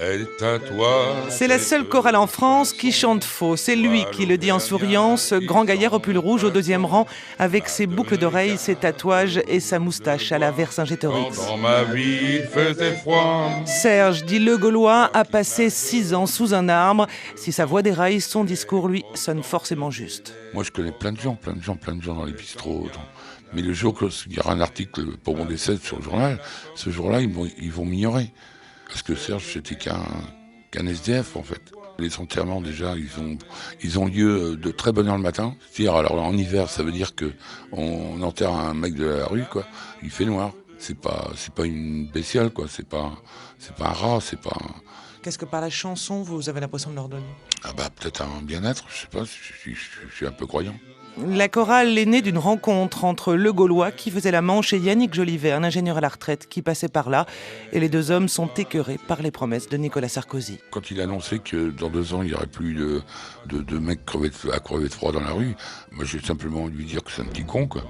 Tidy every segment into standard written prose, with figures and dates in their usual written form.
Elle est à toi. C'est la seule chorale en France qui chante faux. C'est lui qui le dit en souriant, ce grand gaillard au pull rouge au deuxième rang, avec ses boucles d'oreilles, ses tatouages et sa moustache à la Vercingétorix. Dans ma vie, il faisait froid. Serge, dit le Gaulois, a passé 6 ans sous un arbre. Si sa voix déraille, son discours, lui, sonne forcément juste. Moi, je connais plein de gens dans les bistrots. Mais le jour qu'il y aura un article pour mon décès sur le journal, ce jour-là, ils vont m'ignorer. Parce que Serge, c'était qu'un SDF, en fait. Les enterrements, déjà, ils ont lieu de très bonne heure le matin. C'est-à-dire, alors en hiver, ça veut dire qu'on enterre un mec de la rue, quoi. Il fait noir. C'est pas une bestiole, quoi. C'est pas un rat, c'est pas. Qu'est-ce que par la chanson, vous avez l'impression de leur donner ? Ah bah, peut-être un bien-être, je sais pas, je suis un peu croyant. La chorale est née d'une rencontre entre le Gaulois qui faisait la Manche et Yannick Jolivet, un ingénieur à la retraite qui passait par là. Et les deux hommes sont écœurés par les promesses de Nicolas Sarkozy. Quand il a annoncé que dans 2 ans, il n'y aurait plus de mecs à crever de froid dans la rue, moi j'ai simplement lui dire que c'est un petit con, quoi.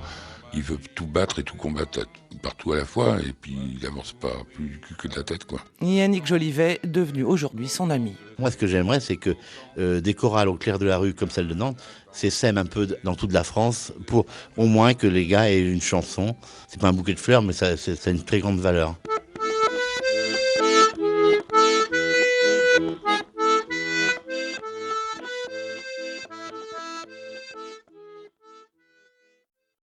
Il veut tout battre et tout combattre partout à la fois, et puis il avance pas plus du cul que de la tête, quoi. Yannick Jolivet, devenu aujourd'hui son ami. Moi, ce que j'aimerais, c'est que des chorales au clair de la rue comme celle de Nantes s'essaiment un peu dans toute la France pour au moins que les gars aient une chanson. C'est pas un bouquet de fleurs, mais ça a une très grande valeur.